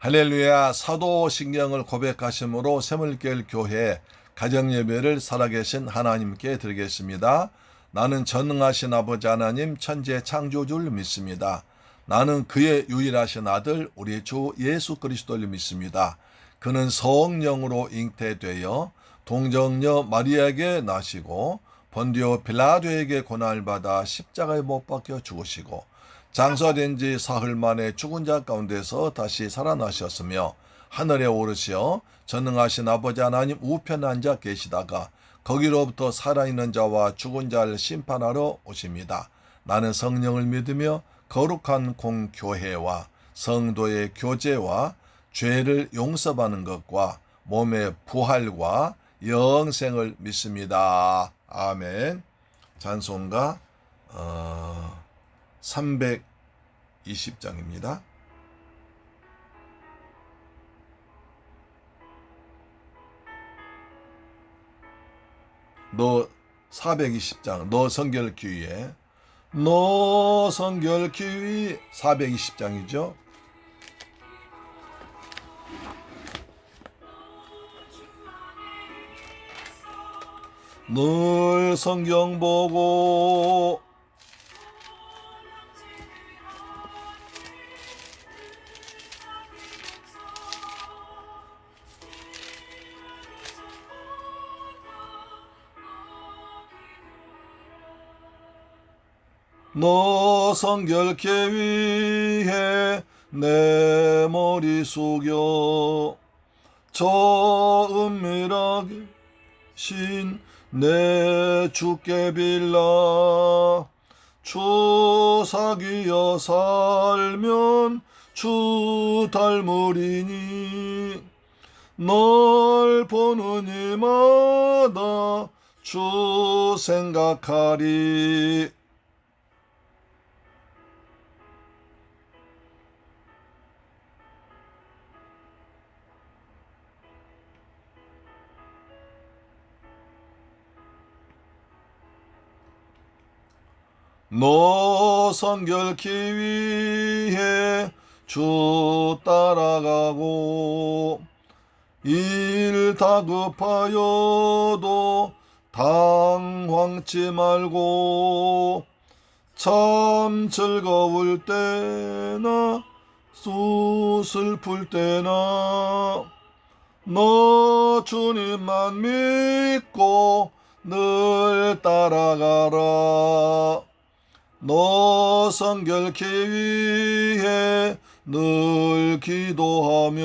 할렐루야. 사도신경을 고백하심으로 샘물교회 교회 가정예배를 살아계신 하나님께 드리겠습니다. 나는 전능하신 아버지 하나님 천지의 창조주를 믿습니다. 나는 그의 유일하신 아들 우리 주 예수 그리스도를 믿습니다. 그는 성령으로 잉태되어 동정녀 마리아에게 나시고 본디오 빌라도에게 고난을 받아 십자가에 못 박혀 죽으시고 장사된 지 사흘 만에 죽은 자 가운데서 다시 살아나셨으며 하늘에 오르시어 전능하신 아버지 하나님 우편에 앉아 계시다가 거기로부터 살아있는 자와 죽은 자를 심판하러 오십니다. 나는 성령을 믿으며 거룩한 공교회와 성도의 교제와 죄를 용서받는 것과 몸의 부활과 영생을 믿습니다. 아멘. 찬송가 320장입니다. 너 420장 너 성결기위에 너 성결기위 420장이죠. 늘 성경 보고 너 성결케 위해 내 머리 숙여 저 은밀하게 신 내 주께 빌라 주 사귀어 살면 주 닮으리니 널 보는 이마다 주 생각하리. 너 성결케 위해 주 따라가고 일 다급하여도 당황치 말고 참 즐거울 때나 슬플 때나 너 주님만 믿고 늘 따라가라. 너 성결케 위해 늘 기도하며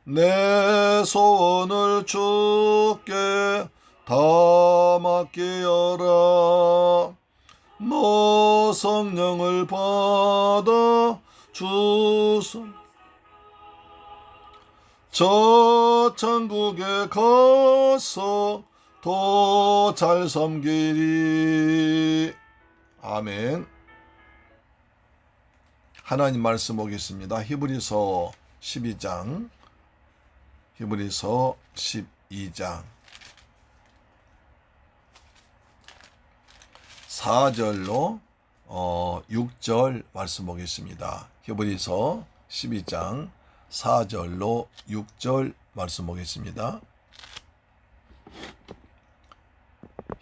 내 소원을 주께 다 맡기어라. 너 성령을 받아 저 천국에 가서 더 잘 섬기리. 아멘. 하나님 말씀 보겠습니다. 히브리서 12장 4절로 6절 말씀 보겠습니다. 히브리서 12장 4절로 6절 말씀 보겠습니다.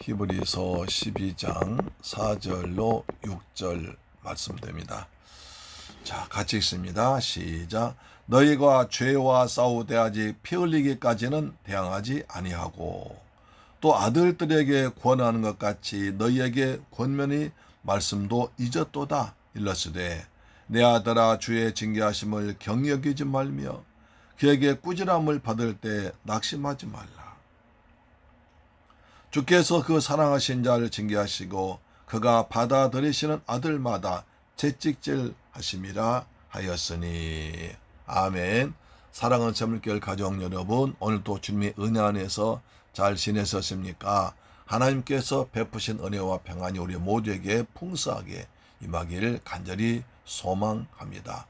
히브리서 12장 4절로 6절 말씀됩니다. 자, 같이 읽습니다. 시작. 너희가 죄와 싸우되 아직 피 흘리기까지는 대항하지 아니하고 또 아들들에게 권하는 것 같이 너희에게 권면이 말씀도 잊었도다. 일러스되 내 아들아 주의 징계하심을 경여기지 말며 그에게 꾸지람을 받을 때 낙심하지 말라. 주께서 그 사랑하신 자를 징계하시고 그가 받아들이시는 아들마다 채찍질 하심이라 하였으니. 아멘. 사랑하는 샘물교회 가족 여러분, 오늘도 주님의 은혜 안에서 잘 지내셨습니까? 하나님께서 베푸신 은혜와 평안이 우리 모두에게 풍성하게 임하기를 간절히 소망합니다.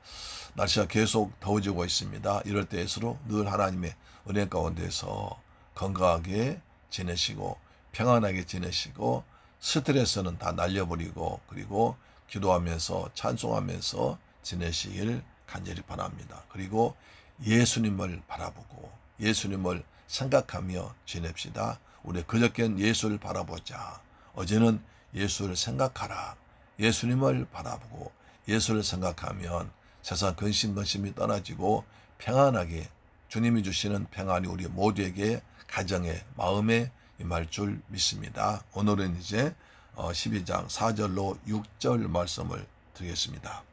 날씨가 계속 더워지고 있습니다. 이럴 때일수록 늘 하나님의 은혜 가운데서 건강하게 지내시고 평안하게 지내시고 스트레스는 다 날려버리고 그리고 기도하면서 찬송하면서 지내시길 간절히 바랍니다. 그리고 예수님을 바라보고 예수님을 생각하며 지냅시다. 우리 그저께는 예수를 바라보자. 어제는 예수를 생각하라. 예수님을 바라보고 예수를 생각하면 세상 근심이 떠나지고 평안하게 주님이 주시는 평안이 우리 모두에게 가정에 마음에 임할 줄 믿습니다. 오늘은 이제 12장 4절로 6절 말씀을 드리겠습니다.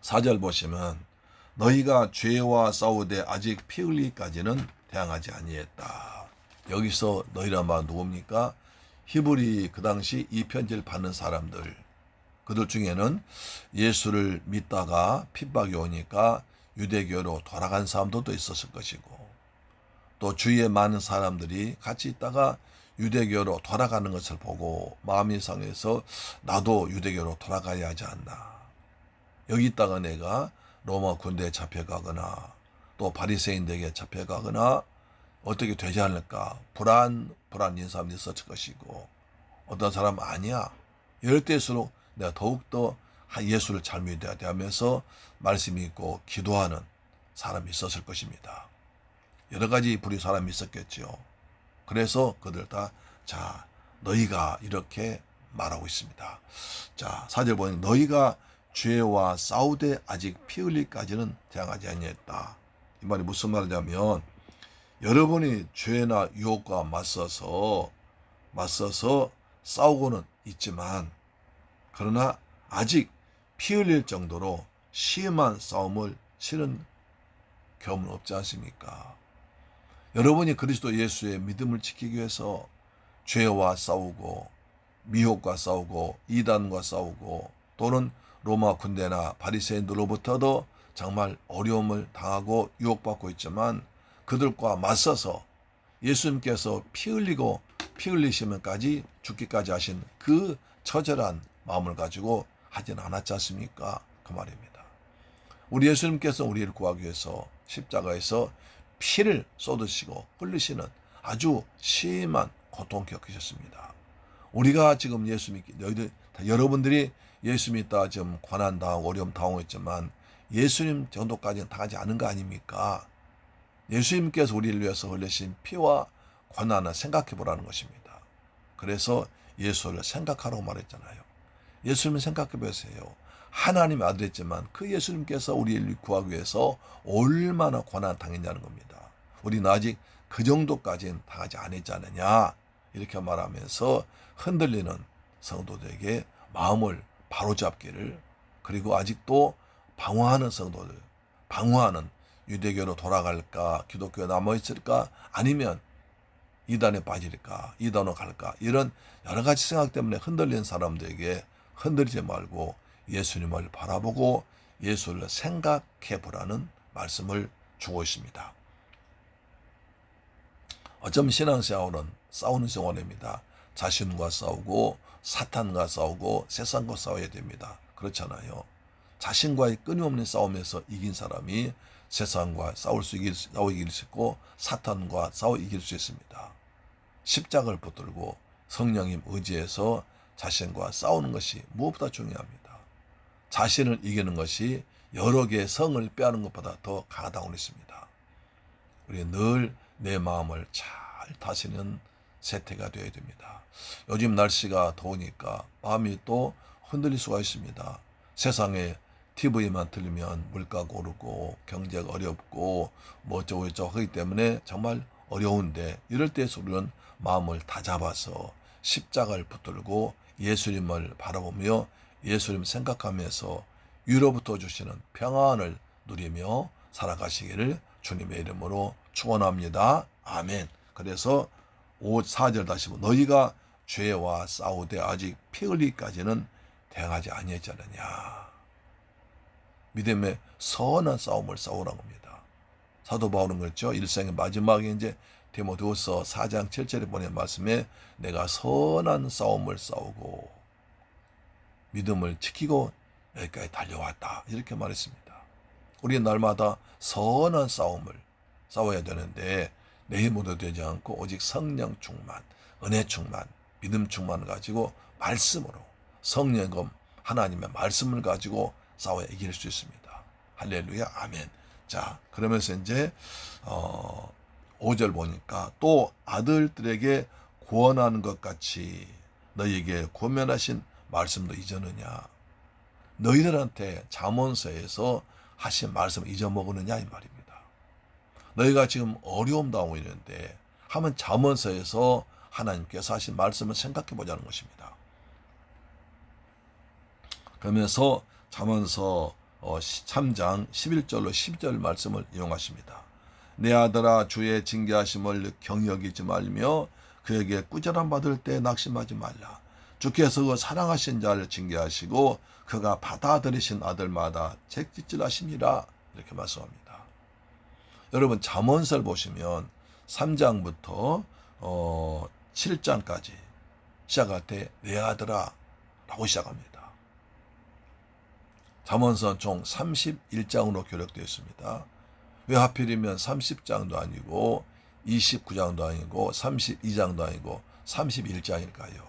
4절 보시면 너희가 죄와 싸우되 아직 피 흘리기까지는 대항하지 아니했다. 여기서 너희란 말 누굽니까? 히브리 그 당시 이 편지를 받는 사람들, 그들 중에는 예수를 믿다가 핍박이 오니까 유대교로 돌아간 사람들도 있었을 것이고, 또 주위에 많은 사람들이 같이 있다가 유대교로 돌아가는 것을 보고 마음이 상해서 나도 유대교로 돌아가야 하지 않나. 여기 있다가 내가 로마 군대에 잡혀가거나 또 바리새인들에게 잡혀가거나 어떻게 되지 않을까 불안인 사람이 있었을 것이고, 어떤 사람은 아니야 이럴 때일수록 내가 더욱더 예수를 잘 믿어야 돼 하면서 말씀 읽고 기도하는 사람이 있었을 것입니다. 여러 가지 부류 사람이 있었겠죠. 그래서 그들 다 자 너희가 이렇게 말하고 있습니다. 자 4절 보니 너희가 죄와 싸우되 아직 피 흘리기까지는 대항하지 아니했다. 이 말이 무슨 말이냐면 여러분이 죄나 유혹과 맞서서 싸우고는 있지만 그러나 아직 피 흘릴 정도로 심한 싸움을 치른 경험은 없지 않습니까? 여러분이 그리스도 예수의 믿음을 지키기 위해서 죄와 싸우고 미혹과 싸우고 이단과 싸우고 또는 로마 군대나 바리새인들로부터도 정말 어려움을 당하고 유혹받고 있지만 그들과 맞서서 예수님께서 피 흘리시면까지 죽기까지 하신 그 처절한 마음을 가지고 하진 않았지 않습니까? 그 말입니다. 우리 예수님께서 우리를 구하기 위해서 십자가에서 피를 쏟으시고 흘리시는 아주 심한 고통 겪으셨습니다. 우리가 지금 예수 믿기, 여러분들이 예수 믿다 지금 고난 당하고 어려움 당하고 있지만 예수님 정도까지는 당하지 않은 거 아닙니까? 예수님께서 우리를 위해서 흘리신 피와 고난을 생각해 보라는 것입니다. 그래서 예수를 생각하라고 말했잖아요. 예수님을 생각해 보세요. 하나님의 아들이지만 그 예수님께서 우리를 구하기 위해서 얼마나 고난 당했냐는 겁니다. 우리는 아직 그 정도까지는 당하지 않았지 않느냐 이렇게 말하면서 흔들리는 성도들에게 마음을 바로잡기를, 그리고 아직도 방황하는 성도들, 방황하는 유대교로 돌아갈까 기독교에 남아있을까 아니면 이단에 빠질까 이단으로 갈까 이런 여러 가지 생각 때문에 흔들리는 사람들에게 흔들리지 말고 예수님을 바라보고 예수를 생각해 보라는 말씀을 주고 있습니다. 어쩌면 신앙생활은 싸우는 생활입니다. 자신과 싸우고 사탄과 싸우고 세상과 싸워야 됩니다. 그렇잖아요. 자신과의 끊임없는 싸움에서 이긴 사람이 세상과 싸워 이길 수 있고 사탄과 싸워 이길 수 있습니다. 십자가를 붙들고 성령님 의지해서 자신과 싸우는 것이 무엇보다 중요합니다. 자신을 이기는 것이 여러 개의 성을 빼앗는 것보다 더 강하다고 했습니다. 우리 늘 내 마음을 잘 다스리는 세태가 되어야 됩니다. 요즘 날씨가 더우니까 마음이 또 흔들릴 수가 있습니다. 세상에 TV만 틀리면 물가가 오르고 경제가 어렵고 뭐 어쩌고 하기 때문에 정말 어려운데 이럴 때 우리는 마음을 다잡아서 십자가를 붙들고 예수님을 바라보며 예수님 생각하면서 위로부터 주시는 평안을 누리며 살아가시기를 주님의 이름으로 축원합니다. 아멘. 그래서 4절 다시 보면 너희가 죄와 싸우되 아직 피 흘리기까지는 대항하지 아니하지 않느냐. 믿음의 선한 싸움을 싸우라는 겁니다. 사도 바울은 그랬죠. 일생의 마지막에 이제 디모데후서 4장 7절에 보낸 말씀에 내가 선한 싸움을 싸우고 믿음을 지키고 여기까지 달려왔다 이렇게 말했습니다. 우리는 날마다 선한 싸움을 싸워야 되는데 내 힘으로 되지 않고 오직 성령 충만, 은혜 충만, 믿음 충만을 가지고 말씀으로 성령금 하나님의 말씀을 가지고 싸워야 이길 수 있습니다. 할렐루야, 아멘. 자, 그러면서 이제 5절 보니까 또 아들들에게 구원하는 것 같이 너희에게 권면하신 말씀도 잊었느냐. 너희들한테 잠언서에서 하신 말씀을 잊어먹었느냐 이 말입니다. 너희가 지금 어려움 당하고 있는데 한번 잠언서에서 하나님께서 하신 말씀을 생각해 보자는 것입니다. 그러면서 잠언서 3장 11절로 12절 말씀을 이용하십니다. 내 아들아 주의 징계하심을 경여기지 말며 그에게 꾸지람 받을 때 낙심하지 말라. 주께서 그 사랑하신 자를 징계하시고 그가 받아들이신 아들마다 책짓질하심이라 이렇게 말씀합니다. 여러분 잠언서를 보시면 3장부터 7장까지 시작할 때 내 아들아 라고 시작합니다. 잠언서는 총 31장으로 기록되어 있습니다. 왜 하필이면 30장도 아니고 29장도 아니고 32장도 아니고 31장일까요?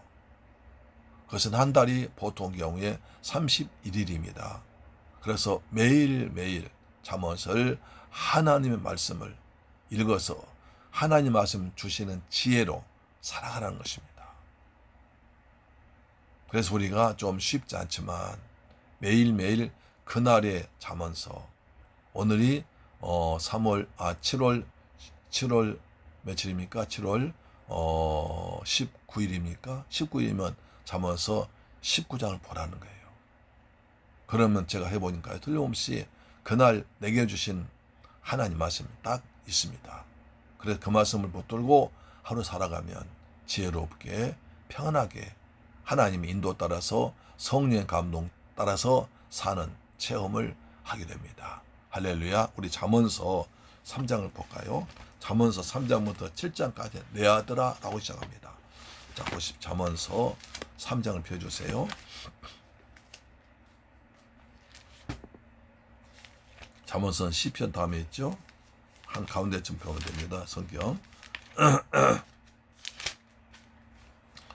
그것은 한 달이 보통 경우에 31일입니다. 그래서 매일매일 잠언서를 하나님의 말씀을 읽어서 하나님 말씀 주시는 지혜로 살아가는 것입니다. 그래서 우리가 좀 쉽지 않지만 매일매일 그날의 잠언서, 오늘이 7월 며칠입니까? 7월 19일입니까? 19일이면 잠언서 19장을 보라는 거예요. 그러면 제가 해보니까 틀림없이 그날 내게 주신 하나님 말씀이 딱 있습니다. 그래서 그 말씀을 붙들고 하루 살아가면 지혜롭게 평안하게 하나님의 인도 따라서 성령의 감동 따라서 사는 체험을 하게 됩니다. 할렐루야. 우리 잠언서 3장을 볼까요? 잠언서 3장부터 7장까지 내 아들아 라고 시작합니다. 자, 잠언서 3장을 펴주세요. 잠언서는 시편 다음에 있죠. 한 가운데쯤 펴면 됩니다. 성경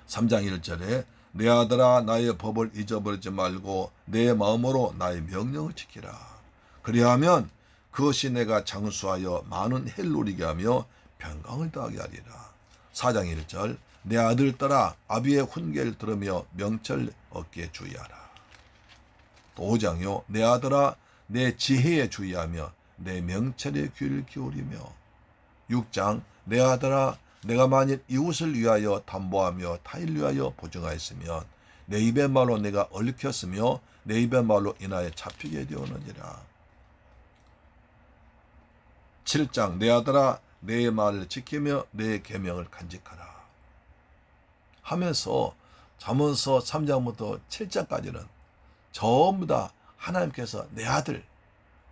3장 1절에 내 아들아 나의 법을 잊어버리지 말고 내 마음으로 나의 명령을 지키라. 그리하면 그것이 내가 장수하여 많은 해를 누리게 하며 평강을 더하게 하리라. 4장 1절 내 아들들아 아비의 훈계를 들으며 명철 얻기에 주의하라. 또 5장요 내 아들아 내 지혜에 주의하며 내 명철에 귀를 기울이며 6장 내 아들아 내가 만일 이웃을 위하여 담보하며 타인을 위하여 보증하였으면 내 입의 말로 내가 얽혔으며 내 입의 말로 인하여 잡히게 되었느니라. 7장 내 아들아 내 말을 지키며 내 계명을 간직하라 하면서 잠언서 3장부터 7장까지는 전부 다 하나님께서 내 아들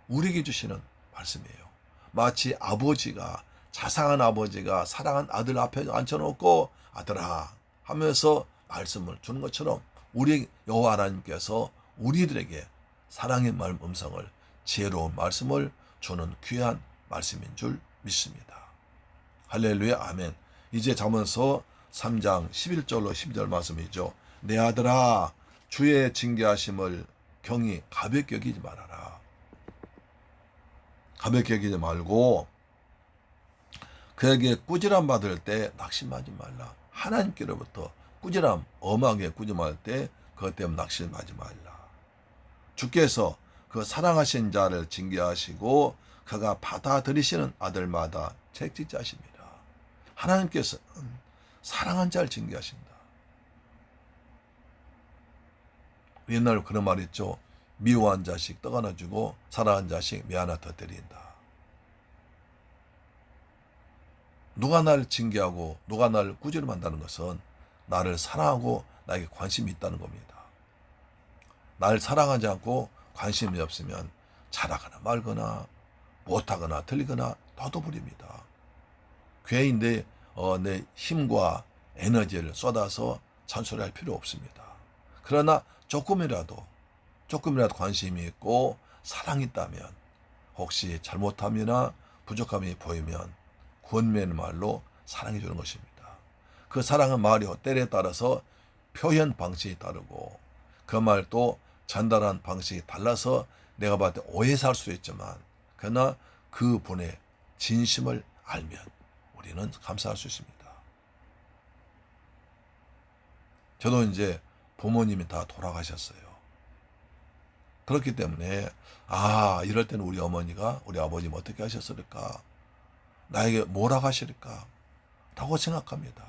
우리에게 주시는 말씀이에요. 마치 아버지가 자상한 아버지가 사랑한 아들 앞에 앉혀놓고 아들아 하면서 말씀을 주는 것처럼 우리 여호와 하나님께서 우리들에게 사랑의 음성을 지혜로운 말씀을 주는 귀한 말씀인 줄 믿습니다. 할렐루야 아멘. 이제 잠언서 3장 11절로 12절 말씀이죠. 내 아들아 주의 징계하심을 경히 가볍게 여기지 말아라. 가볍게 여기지 말고 그에게 꾸지람 받을 때 낙심하지 말라. 하나님께로부터 꾸지람, 엄하게 꾸지람할 때 그것 때문에 낙심하지 말라. 주께서 그 사랑하신 자를 징계하시고 그가 받아들이시는 아들마다 책짓하십니다. 하나님께서 사랑한 자를 징계하신다. 옛날 그런 말 있죠. 미워한 자식 떡 하나 주고 사랑한 자식 매 하나 더 때린다. 누가 나를 징계하고 누가 나를 꾸지람한다는 것은 나를 사랑하고 나에게 관심이 있다는 겁니다. 나를 사랑하지 않고 관심이 없으면 잘하거나 말거나 못하거나 틀리거나 나도 부립니다. 괜히 내 힘과 에너지를 쏟아서 잔소리할 필요 없습니다. 그러나 조금이라도 관심이 있고 사랑이 있다면 혹시 잘못함이나 부족함이 보이면 권면의 말로 사랑해 주는 것입니다. 그 사랑은 말이 때에 따라서 표현 방식이 다르고 그 말도 전달한 방식이 달라서 내가 봤을 때 오해살 수 있지만 그러나 그 분의 진심을 알면 우리는 감사할 수 있습니다. 저도 이제 부모님이 다 돌아가셨어요. 그렇기 때문에 이럴 때는 우리 어머니가 우리 아버님 어떻게 하셨을까? 나에게 뭐라 하실까? 라고 생각합니다.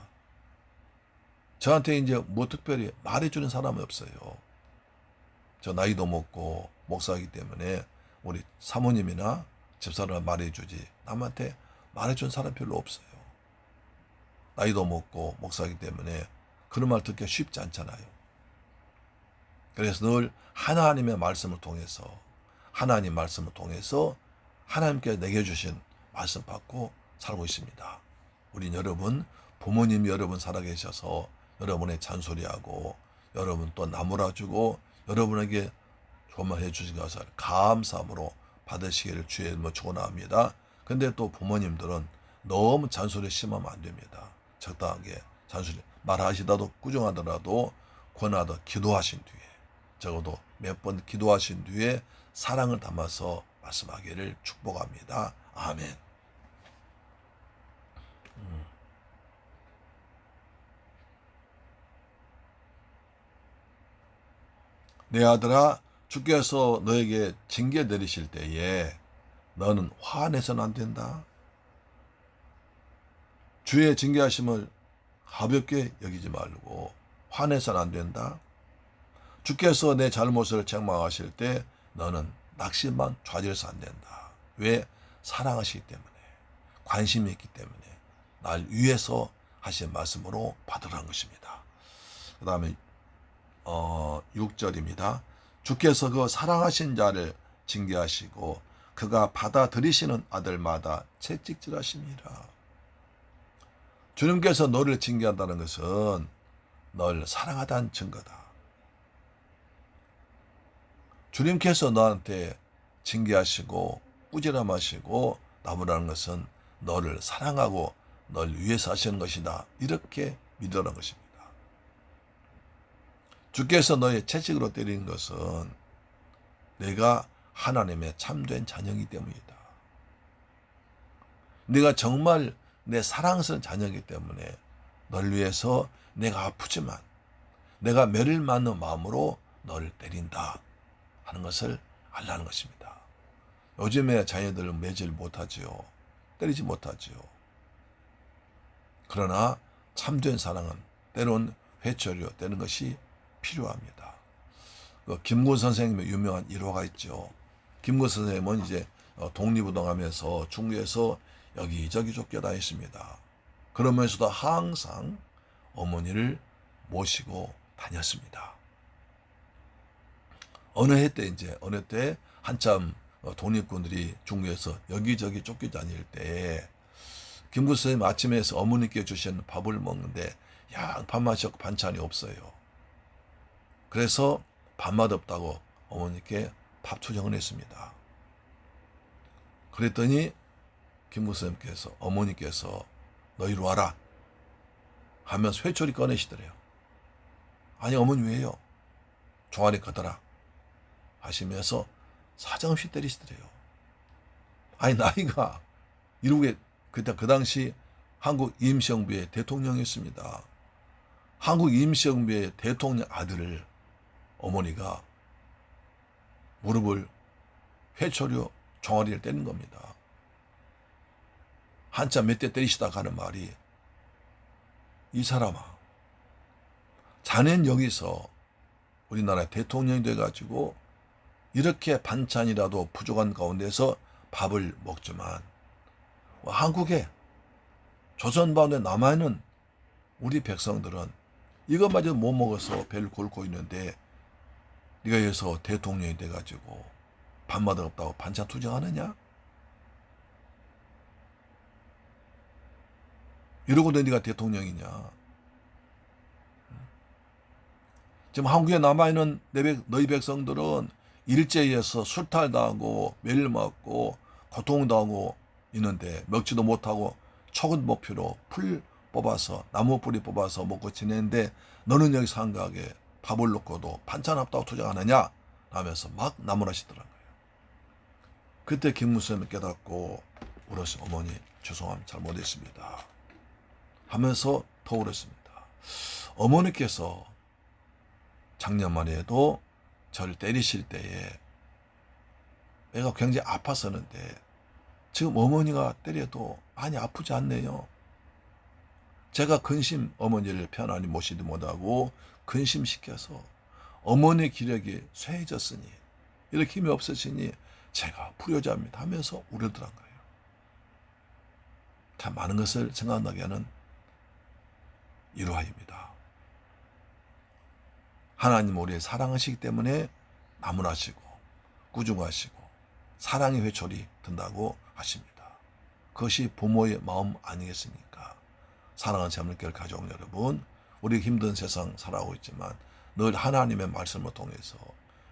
저한테 이제 뭐 특별히 말해주는 사람이 없어요. 저 나이도 먹고 목사이기 때문에 우리 사모님이나 집사람 말해주지 남한테 말해준 사람 별로 없어요. 나이도 먹고 목사이기 때문에 그런 말 듣기가 쉽지 않잖아요. 그래서 늘 하나님의 말씀을 통해서 하나님 말씀을 통해서 하나님께 내게 주신 말씀 받고 살고 있습니다. 우린 여러분 부모님 여러분 살아계셔서 여러분의 잔소리하고 여러분 또 나무라주고 여러분에게 좋은 말 해주신 것을 감사함으로 받으시기를 주의 이름으로 축원합니다. 근데 또 부모님들은 너무 잔소리 심하면 안 됩니다. 적당하게 잔소리 말하시다도 꾸중하더라도 권하더 기도하신 뒤에 적어도 몇 번 기도하신 뒤에 사랑을 담아서 말씀하기를 축복합니다. 아멘. 내 아들아 주께서 너에게 징계 내리실 때에 너는 화내서는 안 된다. 주의 징계하심을 가볍게 여기지 말고 화내서는 안 된다. 주께서 내 잘못을 책망하실 때 너는 낙심만 좌절해서 안 된다. 왜? 사랑하시기 때문에 관심이 있기 때문에 날 위해서 하신 말씀으로 받으라는 것입니다. 그 다음에 6절입니다. 주께서 그 사랑하신 자를 징계하시고 그가 받아들이시는 아들마다 채찍질하심이라. 주님께서 너를 징계한다는 것은 널 사랑하다는 증거다. 주님께서 너한테 징계하시고 꾸지람하시고 나무라는 것은 너를 사랑하고 널 위해서 하시는 것이다. 이렇게 믿으라는 것입니다. 주께서 너의 채찍으로 때리는 것은 내가 하나님의 참된 자녀이기 때문이다. 네가 정말 내 사랑스러운 자녀이기 때문에 널 위해서 내가 아프지만 내가 매를 맞는 마음으로 너를 때린다 하는 것을 알라는 것입니다. 요즘에 자녀들은 매질 못하지요. 때리지 못하지요. 그러나 참된 사랑은 때론 회초리로 때는 것이 필요합니다. 김구 선생님의 유명한 일화가 있죠. 김구 선생님은 이제 독립운동하면서 중국에서 여기저기 쫓겨다녔습니다. 그러면서도 항상 어머니를 모시고 다녔습니다. 어느 때 한참 독립군들이 중국에서 여기저기 쫓겨다닐 때 김구 선생님 아침에서 어머니께 주신 밥을 먹는데 밥맛이 없고 반찬이 없어요. 그래서 밥맛 없다고 어머니께 밥 투정을 했습니다. 그랬더니 김구 선생님께서 어머니께서 너 이리 와라 하면서 회초리 꺼내시더래요. 아니 어머니 왜요? 종아리 걷어라 하시면서 사정없이 때리시더래요. 아니 나이가 이렇게 그때 그 당시 한국 임시정부의 대통령이었습니다. 한국 임시정부의 대통령 아들을 어머니가 무릎을 회초리로 종아리를 때린 겁니다. 한참 몇 대 때리시다가 하는 말이 이 사람아 자넨 여기서 우리나라 대통령이 돼가지고 이렇게 반찬이라도 부족한 가운데서 밥을 먹지만 한국에 조선반도에 남아있는 우리 백성들은 이것마저 못 먹어서 배를 곪고 있는데 네가 여기서 대통령이 돼가지고 밥맛 없다고 반찬 투정하느냐? 이러고도 네가 대통령이냐? 지금 한국에 남아있는 너희 백성들은 일제에서 술탈당하고 매일 맞고 고통당하고 있는데 먹지도 못하고 초근 목표로 풀 뽑아서 나무 뿌리 뽑아서 먹고 지내는데 너는 여기서 한가하게 밥을 놓고도 반찬 없다고 투정하느냐? 하면서 막 나무라시더라고요. 그때 김무선은 깨닫고 울었어요. 어머니 죄송합니다. 잘못했습니다. 하면서 더 울었습니다. 어머니께서 작년만 해도 저를 때리실 때에 내가 굉장히 아팠었는데 지금 어머니가 때려도 많이 아프지 않네요. 제가 근심 어머니를 편안히 모시지 못하고 근심시켜서 어머니의 기력이 쇠해졌으니 이렇게 힘이 없으시니 제가 불효자입니다 하면서 우려더란 거예요. 참 많은 것을 생각나게 하는 일화입니다. 하나님 우리를 사랑하시기 때문에 나무라시고 꾸중하시고 사랑의 회초리 든다고 하십니다. 그것이 부모의 마음 아니겠습니까? 사랑하는 자물교를 가져온 여러분, 우리 힘든 세상 살아오고 있지만 늘 하나님의 말씀을 통해서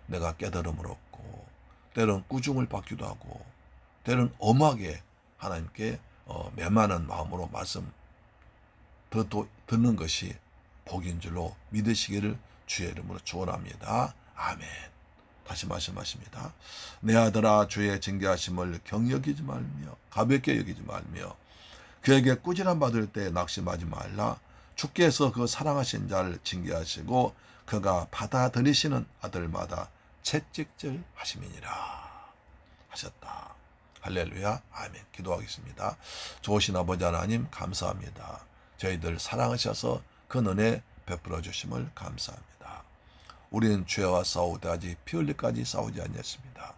내가 깨달음을 얻고 때로는 꾸중을 받기도 하고 때로는 엄하게 하나님께 메마른 마음으로 말씀 듣는 것이 복인 줄로 믿으시기를 주의 이름으로 축원합니다. 아멘. 다시 말씀하십니다. 내 아들아 주의 징계하심을 경여기지 말며 가볍게 여기지 말며 그에게 꾸지람 받을 때 낙심하지 말라. 주께서 그 사랑하신 자를 징계하시고 그가 받아들이시는 아들마다 채찍질 하심이니라 하셨다. 할렐루야. 아멘. 기도하겠습니다. 좋으신 아버지 하나님 감사합니다. 저희들 사랑하셔서 그 은혜 베풀어 주심을 감사합니다. 우리는 죄와 싸우되 아직 피 흘리까지 싸우지 않았습니다.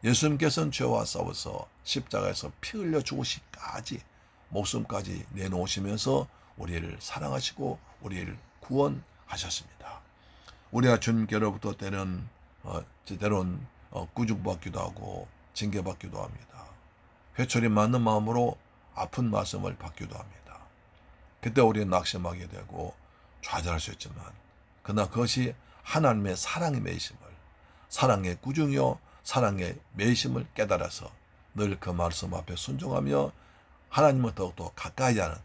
예수님께서는 죄와 싸워서 십자가에서 피 흘려 죽으시기까지 목숨까지 내놓으시면서 우리를 사랑하시고 우리를 구원하셨습니다. 우리가 주님께로부터 때로는 꾸중받기도 하고 징계받기도 합니다. 회초리 맞는 마음으로 아픈 말씀을 받기도 합니다. 그때 우리는 낙심하게 되고 좌절할 수 있지만 그러나 그것이 하나님의 사랑의 매심을 사랑의 꾸중이요 사랑의 매심을 깨달아서 늘 그 말씀 앞에 순종하며 하나님을 더욱더 가까이 하는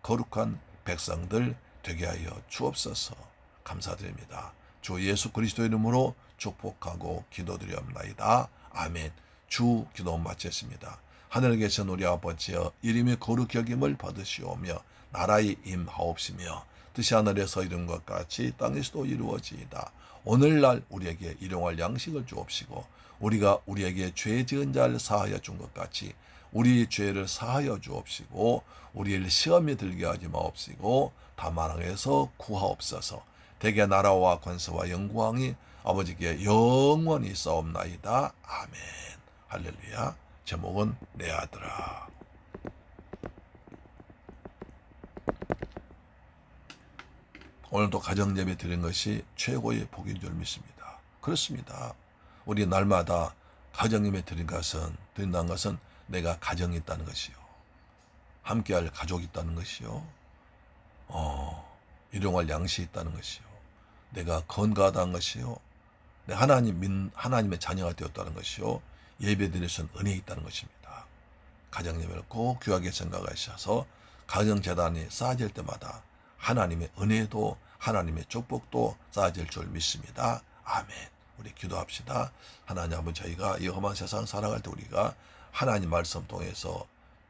거룩한 백성들 되게 하여 주옵소서. 감사드립니다. 주 예수 그리스도 이름으로 축복하고 기도드리옵나이다. 아멘. 주 기도 마쳤습니다. 하늘에 계신 우리 아버지여 이름이 거룩히 여김을 받으시오며 나라의 임하옵시며 뜻이 하늘에서 이룬 것 같이 땅에서도 이루어지이다. 오늘날 우리에게 일용할 양식을 주옵시고 우리가 우리에게 죄 지은 자를 사하여 준 것 같이 우리 죄를 사하여 주옵시고 우리를 시험에 들게 하지 마옵시고 다만 악에서 구하옵소서. 대개 나라와 권세와 영광이 아버지께 영원히 있사옵나이다. 아멘. 할렐루야. 제목은 내 아들아. 오늘도 가정예배 드린 것이 최고의 복인 줄 믿습니다. 그렇습니다. 우리 날마다 가정예배 드린다는 것은 내가 가정이 있다는 것이요. 함께할 가족이 있다는 것이요. 일용할 양식이 있다는 것이요. 내가 건강하다는 것이요. 내가 하나님의 자녀가 되었다는 것이요. 예배 드릴 수 있는 은혜가 있다는 것입니다. 가정예배를 꼭 귀하게 생각하셔서 가정재단이 쌓아질 때마다 하나님의 은혜도 하나님의 축복도 쌓아질 줄 믿습니다. 아멘. 우리 기도합시다. 하나님 아버지 저희가 이 험한 세상 살아갈 때 우리가 하나님 말씀 통해서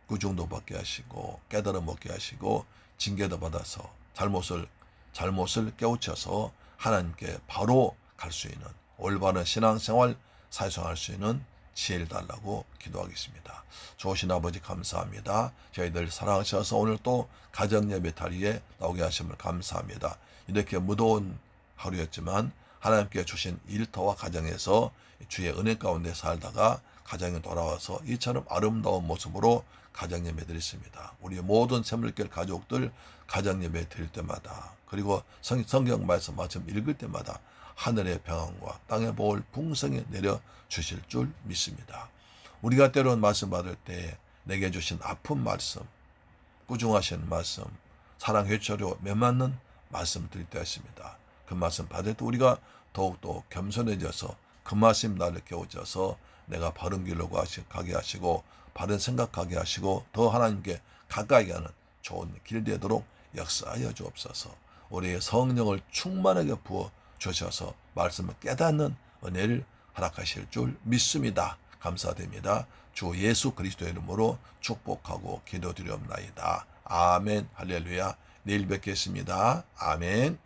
꾸중도 받게 하시고 깨달음 얻게 하시고 징계도 받아서 잘못을 깨우쳐서 하나님께 바로 갈 수 있는 올바른 신앙생활 사회생활할 수 있는 지혜를 달라고 기도하겠습니다. 좋으신 아버지 감사합니다. 저희들 사랑하셔서 오늘 또 가정예배 다리에 나오게 하심을 감사합니다. 이렇게 무더운 하루였지만 하나님께 주신 일터와 가정에서 주의 은혜 가운데 살다가 가정에 돌아와서 이처럼 아름다운 모습으로 가정예배 드렸습니다. 우리 모든 샘물길 가족들 가정예배 드릴 때마다 그리고 성경 말씀 마침 읽을 때마다 하늘의 평안과 땅의 복을 풍성히 내려 주실 줄 믿습니다. 우리가 때로는 말씀 받을 때 내게 주신 아픈 말씀, 꾸중하시는 말씀, 사랑 회초리로 매맞는 말씀 드릴 때 있습니다. 그 말씀 받을 때 우리가 더욱더 겸손해져서 그 말씀 나를 깨우쳐서 내가 바른 길로 가게 하시고 바른 생각하게 하시고 더 하나님께 가까이 가는 좋은 길 되도록 역사하여 주옵소서. 우리의 성령을 충만하게 부어 주셔서 말씀을 깨닫는 은혜를 허락하실 줄 믿습니다. 감사드립니다. 주 예수 그리스도의 이름으로 축복하고 기도드리옵나이다. 아멘. 할렐루야. 내일 뵙겠습니다. 아멘.